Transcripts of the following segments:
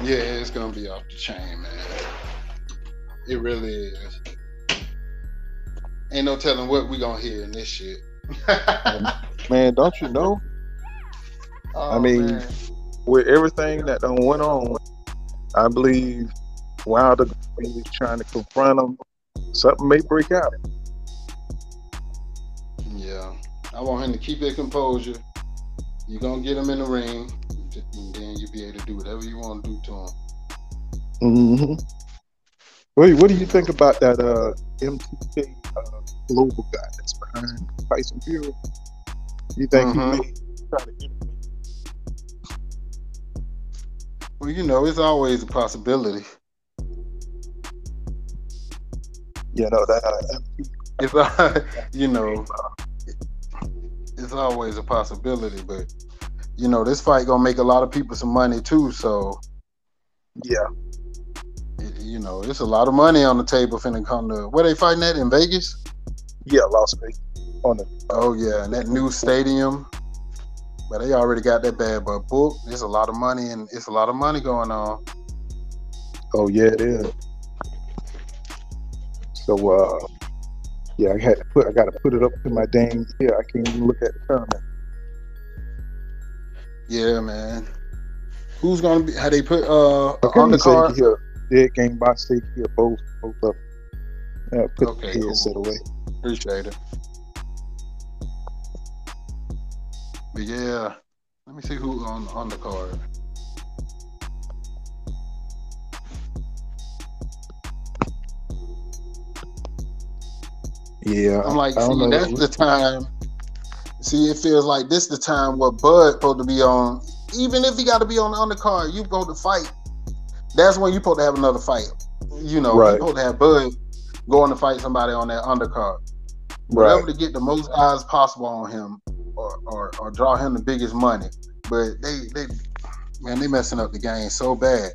Yeah, it's gonna be off the chain, man. It really is. Ain't no telling what we gonna hear in this shit. And man, don't you know? I Oh mean, man. with everything that done went on, I believe Wilder gonna be trying to confront him. Something may break out. Yeah. I want him to keep his composure. You gonna get him in the ring, and then you be able to do whatever you want to do to him. Hmm. What do you You know. think about that MTK global guy that's behind Tyson Fury? You think he Mm-hmm. may try to get, Well, it's always a possibility. that MTK It's you know, it's always a possibility, but this fight gonna make a lot of people some money too. So yeah, it's a lot of money on the table finna come to where they fighting at in Vegas. yeah, Las Vegas on the Oh yeah, and that new 24th. stadium. But they already got that bad but book. There's a lot of money and it's a lot of money going on. Oh yeah, it is. So yeah, I got to put it up to my dang. Yeah, I can't even look at the tournament. Yeah, man. Who's gonna be? How they put a Okay, you say you can undercard? hear dead game box. Say you can hear both of them. Put Okay, the cool. headset away. Appreciate it. But yeah, let me see who on the card. Yeah, I'm like, I don't see, that's know. the time. See, it feels like this the time where Bud supposed to be on. Even if he got to be on the undercard, you go to fight. That's when you supposed to have another fight. He Right, supposed to have Bud going to fight somebody on that undercard. right. Whatever to get the most eyes possible on him, or draw him the biggest money. But they messing up the game so bad.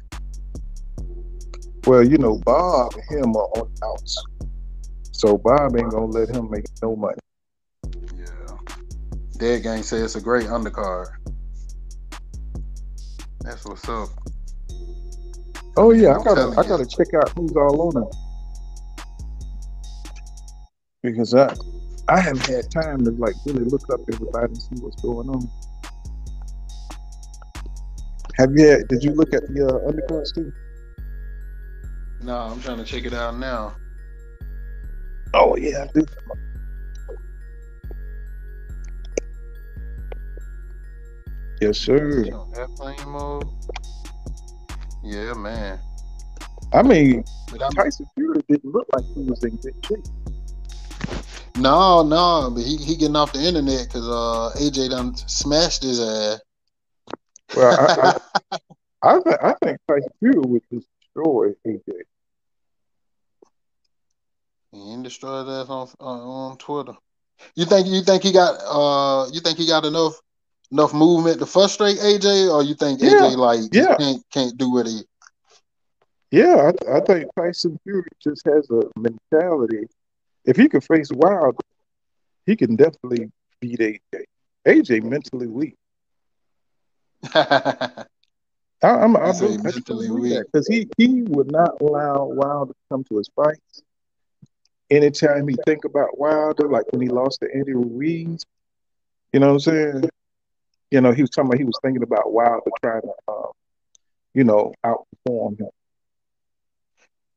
Well, Bob and him are on the outs, so Bob ain't gonna let him make no money. Yeah, Dead Gang says it's a great undercard. That's what's up. Oh yeah, And I'm telling I you, gotta check out who's all on it because I haven't had time to like really look up everybody and see what's going on. Did you look at the undercards too? no, I'm trying to check it out now. Oh yeah, I do. Yes, Is sir. she on airplane mode? Yeah, man. I mean, But I'm Tyson Fury didn't look like he was in good shape. no, but he getting off the internet because AJ done smashed his ass. Well, I think Tyson Fury would just destroy AJ. He ain't destroyed his ass on Twitter. You think he got enough movement to frustrate AJ, or you think Yeah, AJ like just yeah, can't do what he? yeah. I think Tyson Fury just has a mentality. If he could face Wilder, he can definitely beat AJ. AJ mentally weak. I He say really, he I truly mentally believe weak. that because he would not allow Wilder to come to his fights. Anytime he think about Wilder, like when he lost to Andy Ruiz, you know what I'm saying? He was talking about he was thinking about Wilder trying to, outperform him.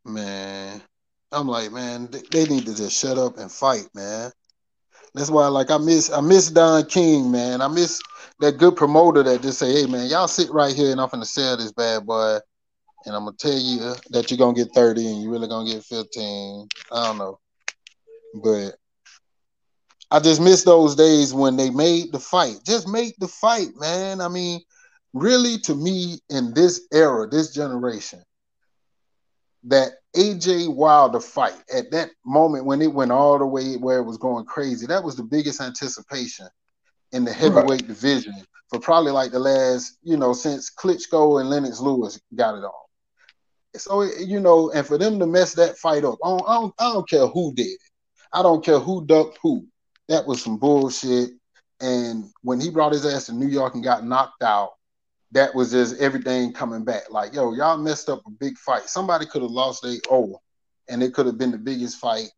Man, I'm like, man, they need to just shut up and fight, man. That's why, like, I miss Don King, man. I miss that good promoter that just say, hey, man, y'all sit right here and I'm finna sell this bad boy, and I'm gonna tell you that you're gonna get 30 and you really gonna get 15. I don't know, but I just miss those days when they made the fight. Just make the fight, man. I mean, really, to me, in this era, this generation, that AJ Wilder fight at that moment when it went all the way where it was going crazy, that was the biggest anticipation in the Right. heavyweight division for probably like the last, since Klitschko and Lennox Lewis got it on. So, and for them to mess that fight up, I don't care who did it. I don't care who ducked who. That was some bullshit. And when he brought his ass to New York and got knocked out, that was just everything coming back. Like, yo, y'all messed up a big fight. Somebody could have lost their O, and it could have been the biggest fight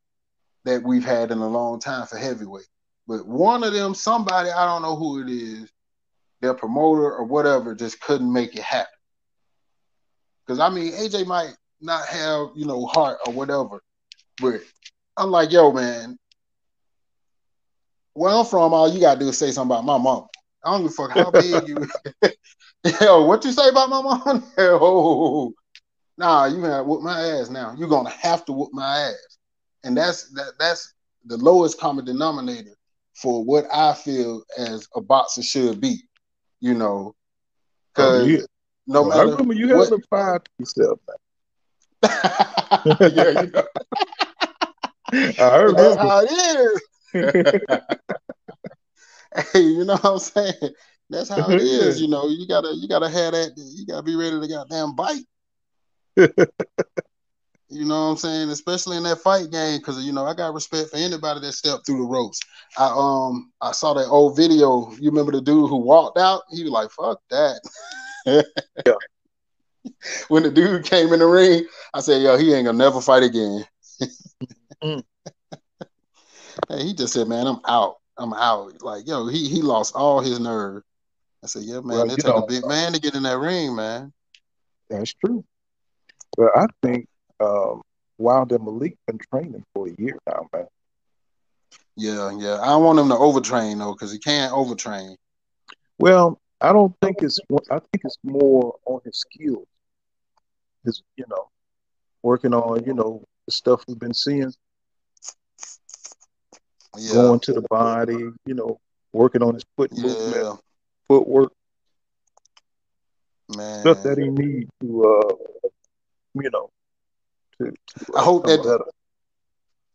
that we've had in a long time for heavyweight. But one of them, somebody, I don't know who it is, their promoter or whatever, just couldn't make it happen. Because I mean, AJ might not have, heart or whatever, but I'm like, yo, man, where I'm from, all you gotta do is say something about my mom. I don't give a fuck how big you. Yo, what you say about my mom? Oh, nah, you gonna whoop my ass now. You're gonna have to whoop my ass, and that's the lowest common denominator for what I feel as a boxer should be. You know, Oh yeah. because no Well, I matter remember you what, having a fire to yourself. yeah, I and that's remember. how it is. Hey, you know what I'm saying? That's how it is. Yeah. You gotta have that. You gotta be ready to goddamn bite. You know what I'm saying? Especially in that fight game, because I got respect for anybody that stepped through the ropes. I saw that old video. You remember the dude who walked out? He was like, "Fuck that." Yeah. When the dude came in the ring, I said, "Yo, he ain't gonna never fight again." Mm. Hey, he just said, "Man, I'm out. I'm out." Like, yo, he lost all his nerve. I said, "Yeah, man, Well, it take a big man to get in that ring, man." that's true. But I think Wilder Malik been training for a year now, man. Yeah, yeah. I don't want him to overtrain though, because he can't overtrain. Well, I don't think it's. I think it's more on his skills. His, working on, the stuff we've been seeing, Yeah, going to the body, working on his foot movement, yeah, footwork, stuff man. that he needs to, you know, I hope become that better.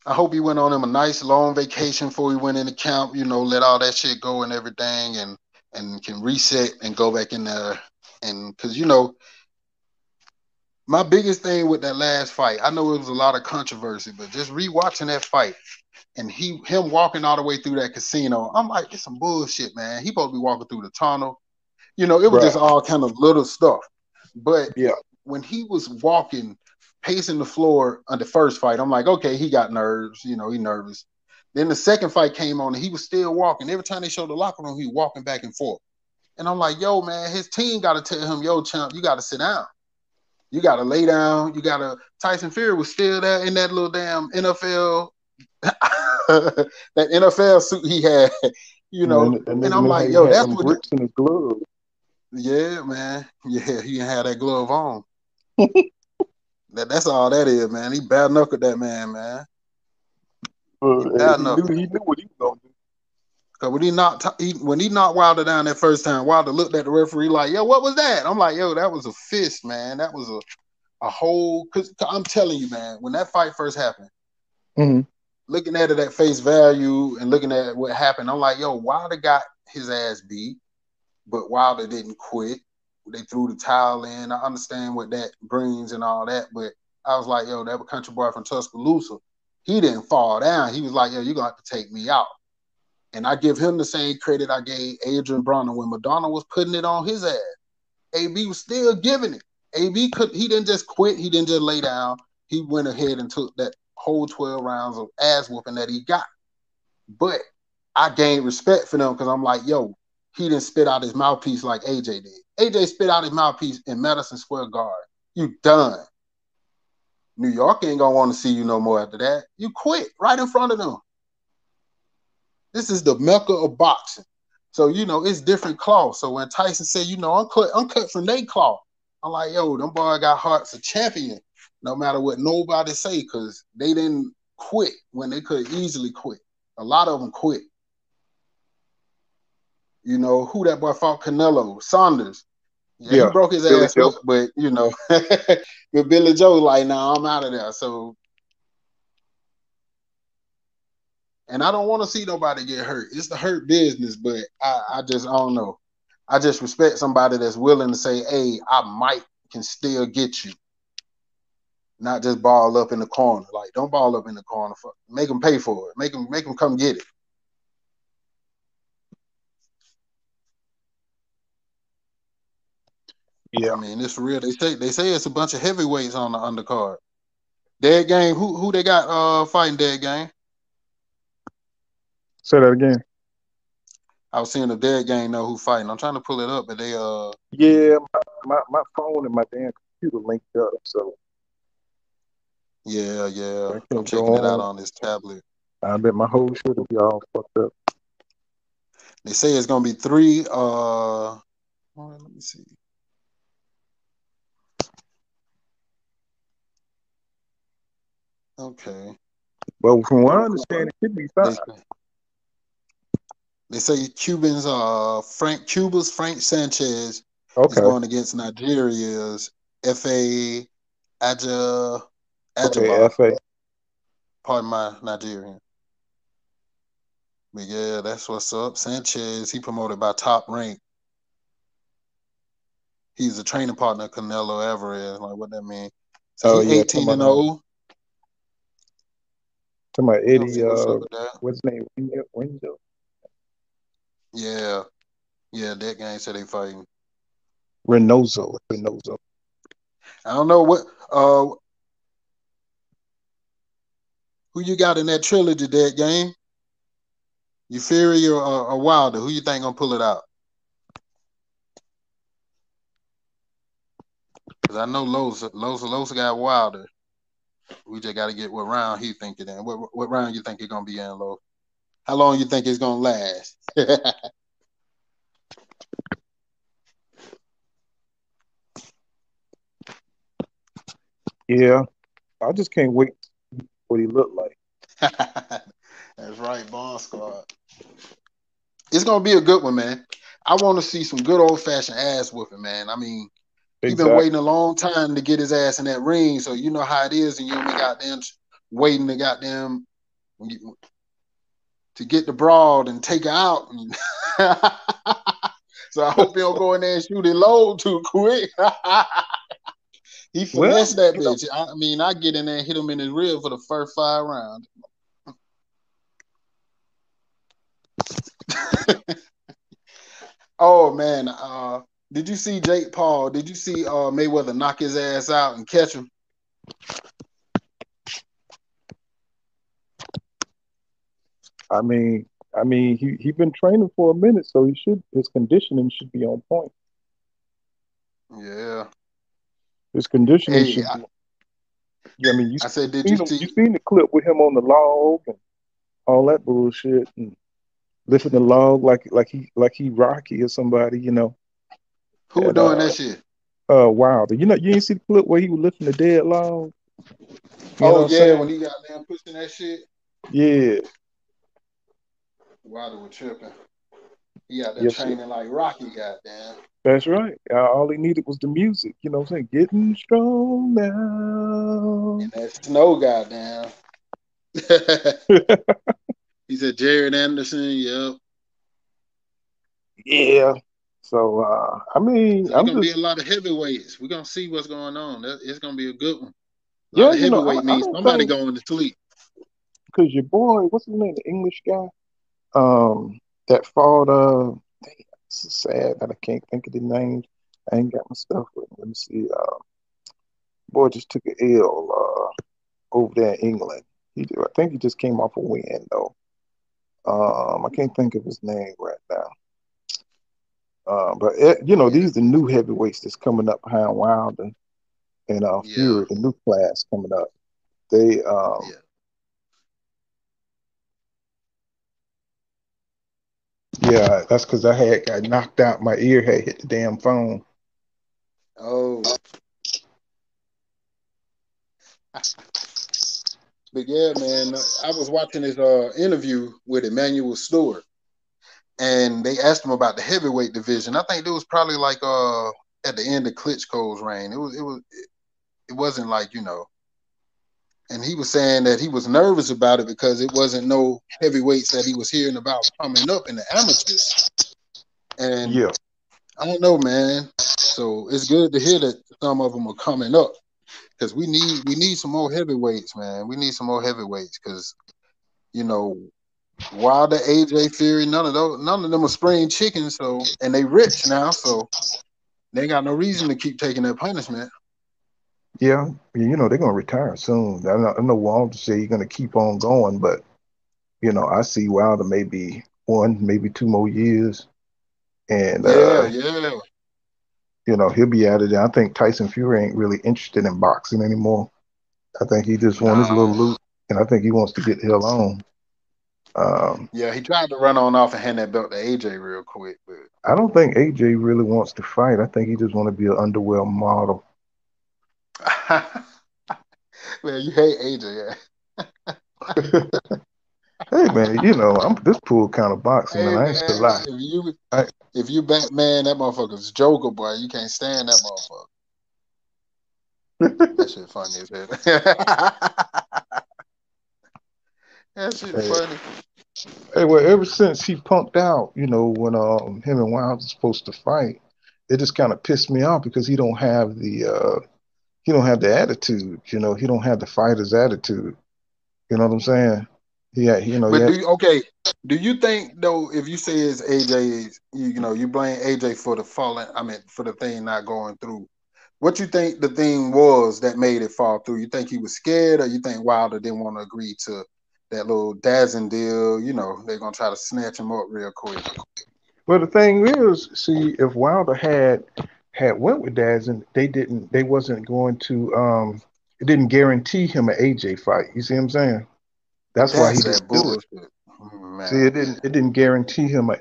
I hope he went on him a nice long vacation before he went into camp. Let all that shit go and everything, and can reset and go back in there. And because my biggest thing with that last fight, I know it was a lot of controversy, but just rewatching that fight and him walking all the way through that casino, I'm like, it's some bullshit, man. He supposed to be walking through the tunnel. It was just Right. all kind of little stuff. But Yeah. when he was walking, pacing the floor on the first fight, I'm like, okay, he got nerves. He nervous. Then the second fight came on and he was still walking. Every time they showed the locker room, he was walking back and forth. And I'm like, yo, man, his team got to tell him, yo, champ, you got to sit down. You got to lay down. You got to. Tyson Fury was still there in that little damn NFL, that NFL suit he had, you know. And And then I'm like, he yo, had that's them what grips in his glove. yeah, man. Yeah, he didn't have that glove on. That's all that is, man. He bare knuckled that man. He bare He knew knuckled. what he was gonna do. Cause when he knocked Wilder down that first time, Wilder looked at the referee like, yo, what was that? I'm like, yo, that was a fist, man. That was a whole. Cause I'm telling you, man, when that fight first happened, Hmm. looking at it at face value and looking at what happened, I'm like, yo, Wilder got his ass beat, but Wilder didn't quit. They threw the towel in. I understand what that brings and all that, but I was like, yo, that was country boy from Tuscaloosa. He didn't fall down. He was like, yo, you're gonna have to take me out. And I give him the same credit I gave Adrian Bronner when Madonna was putting it on his ass. AB was still giving it. He didn't just quit, he didn't just lay down. He went ahead and took that whole 12 rounds of ass whooping that he got. But I gained respect for them because I'm like, yo, he didn't spit out his mouthpiece like AJ did. AJ spit out his mouthpiece in Madison Square Garden. You done. New York ain't gonna want to see you no more after that. You quit right in front of them. This is the mecca of boxing. So, it's different cloth. So when Tyson said, I'm cut from they cloth. I'm like, yo, them boy got hearts of champion, no matter what nobody say, because they didn't quit when they could easily quit. A lot of them quit. Who that boy fought Canelo? Saunders. Yeah, he Yeah. broke his Billy ass Joe. up, but but Billy Joe like, nah, I'm out of there. So, and I don't want to see nobody get hurt. It's the hurt business, but I don't know. I just respect somebody that's willing to say, hey, I might can still get you. Not just ball up in the corner. Like, don't ball up in the corner. Make them pay for it. Make them come get it. Yeah. I mean, it's real. They say it's a bunch of heavyweights on the undercard. Dead game. Who they got fighting dead game? Say that again. I was seeing the dead game know who fighting. I'm trying to pull it up, but they Yeah, my phone and my damn computer linked up, so yeah. I I'm can't go checking it out on. on this tablet. I bet my whole shit will be all fucked up. They say it's gonna be three. Hold on, let me see. Okay. But from what I understand, it could be five. They they say Cubans. Cuba's Frank Sanchez is Okay. going against Nigeria's Fa Aja Okay, Ajaba. FA. Pardon my Nigerian. But yeah, that's what's up. Sanchez, he promoted by Top Rank. He's a training partner of Canelo Alvarez. Like what that mean? So Oh he yeah, 18 and 0. talking about We gonna Eddie. see what's up with that. What's his name? Wingo. Yeah, yeah. That gang said they fighting. Reynoso. Reynoso. I don't know what who you got in that trilogy. That game. You Fury or Wilder? Who you think gonna pull it out? Because I know Lowe's got Wilder. We just got to get what round he think it in. What round you think it gonna be in, Lowe? How long you think it's gonna last? Yeah, I just can't wait to see what he looked like. That's right, Bond Squad. It's gonna be a good one, man. I want to see some good old fashioned ass whooping, man. I mean, he been Exactly. waiting a long time to get his ass in that ring, so you know how it is, and you only got them waiting to goddamn to get the broad and take her out. So I hope he don't go in there and shoot it low too quick. He Well, finessed that you know, bitch. I mean, I get in there and hit him in his rib for the first 5 rounds. Oh man, did you see Jake Paul? Did you see Mayweather knock his ass out and catch him? I mean, he been training for a minute, so his conditioning should be on point. Yeah. His conditioning Hey, should be. Yeah, I mean, I said, you did you seen him. see You seen the clip with him on the log and all that bullshit, and lifting the log like he Rocky or somebody, who and doing that shit? Wilder. You ain't see the clip where he was lifting the dead log. You know Oh what I'm yeah, when saying? he got them pushing that shit, Yeah. Wilder was tripping. He out there Yes, sir. training like Rocky, goddamn. That's right. All he needed was the music. You know what I'm saying? Getting strong now. And that snow, goddamn. He said Jared Anderson. Yep. Yeah. So I mean, So it's I'm gonna be just a lot of heavyweights. We're gonna see what's going on. It's gonna be a good one. A lot yeah, of heavyweight I means don't somebody think going to sleep. because your boy, what's his name, the English guy, that fought dang, it's sad that I can't think of the names. I ain't got my stuff with me. Let me see. Boy just took an L over there in England. I think he just came off a win though. I can't think of his name right now. But Yeah, these are the new heavyweights that's coming up behind Wilder and yeah, Fury, the new class coming up. They yeah. Yeah, that's because I had got knocked out. My ear had hit the damn phone. Oh, but yeah, man. I was watching this interview with Emmanuel Stewart, and they asked him about the heavyweight division. I think it was probably like at the end of Klitschko's reign. It wasn't like and he was saying that he was nervous about it because it wasn't no heavyweights that he was hearing about coming up in the amateurs. And Yeah, I don't know, man. So it's good to hear that some of them are coming up because we need some more heavyweights, man. We need some more heavyweights because you know Wilder, AJ Fury, none of them are spring chickens. So and they rich now, so They ain't got no reason to keep taking that punishment. Yeah, they're gonna retire soon. I know Walter say he's gonna keep on going, but I see Wilder maybe one, maybe 2 more years, and Yeah, yeah. he'll be out of there. I think Tyson Fury ain't really interested in boxing anymore. I think he just wants his Nah. little loot, and I think he wants to get the hell on. Um, Yeah, he tried to run on off and hand that belt to AJ real quick, but I don't think AJ really wants to fight. I think he just want to be an underwear model. man, you hate AJ. Yeah. Hey man, I'm this pool kind of boxing, man. Hey I ain't gonna man, lie. I, if you Batman, that motherfucker's Joker, boy. You can't stand that motherfucker. That shit funny as hell. that shit hey, funny. hey, well, ever since he punked out, when him and Wilder supposed to fight, it just kind of pissed me off because he don't have the attitude. He don't have the fighter's attitude. You know what I'm saying? Yeah, he But had. do you think though if you say it's AJ, you blame AJ for the falling, I mean for the thing not going through. What you think the thing was that made it fall through? You think he was scared, or you think Wilder didn't want to agree to that little dazzling deal? They're gonna try to snatch him up real quick. Well, the thing is, see, if Wilder had went with Daz, and they wasn't going to, it didn't guarantee him an AJ fight. You see what I'm saying? That's why he That's didn't that do it. bullshit, See, man. it didn't guarantee him a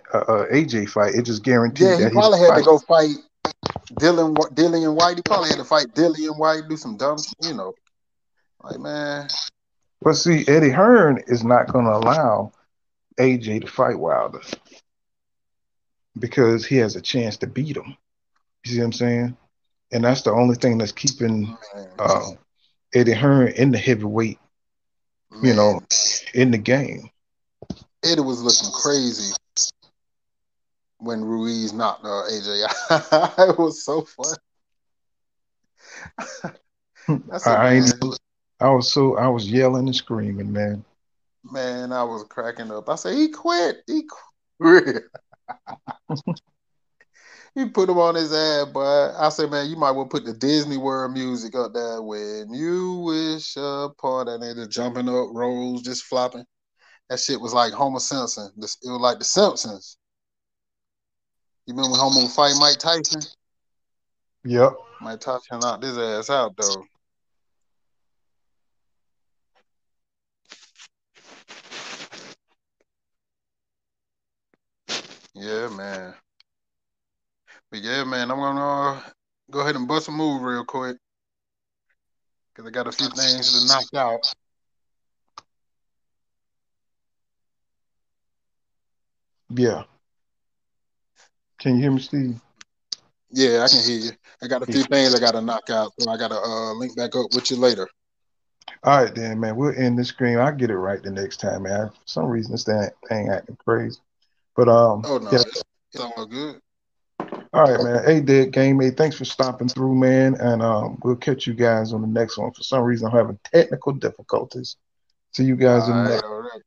AJ fight. It just guaranteed Yeah, he that he would probably had to fight. go fight Dillian White. He probably had to fight Dillian White, do some dumb, like man. But see, Eddie Hearn is not going to allow AJ to fight Wilder because he has a chance to beat him. You see what I'm saying? And that's the only thing that's keeping Man, uh, Eddie Hearn in the heavyweight, you know, man, in the game. Eddie was looking crazy when Ruiz knocked AJ out. It was so fun. I I, said, I ain't. man, I was yelling and screaming, man. man, I was cracking up. I said, he quit. He quit. He put him on his ass, but I said, man, you might well put the Disney World music up there when you wish upon that nigga jumping up, rolls, just flopping. That shit was like Homer Simpson. It was like the Simpsons. You remember when Homer would fight Mike Tyson? Yep. Mike Tyson knocked his ass out though. Yeah, man. But yeah, man, I'm gonna go ahead and bust a move real quick because I got a few things to knock out. Yeah. Can you hear me, Steve? Yeah, I can hear you. I got a Yeah. few things I gotta knock out, so I gotta link back up with you later. All right, then, man. We'll end the screen. I'll get it right the next time, man. For some reason, this thing acting crazy. But Oh yeah. no, it's all good. All right, man. Hey, Dead Game. Hey, thanks for stopping through, man. And we'll catch you guys on the next one. For some reason, I'm having technical difficulties. See you All guys in the right, next. all right.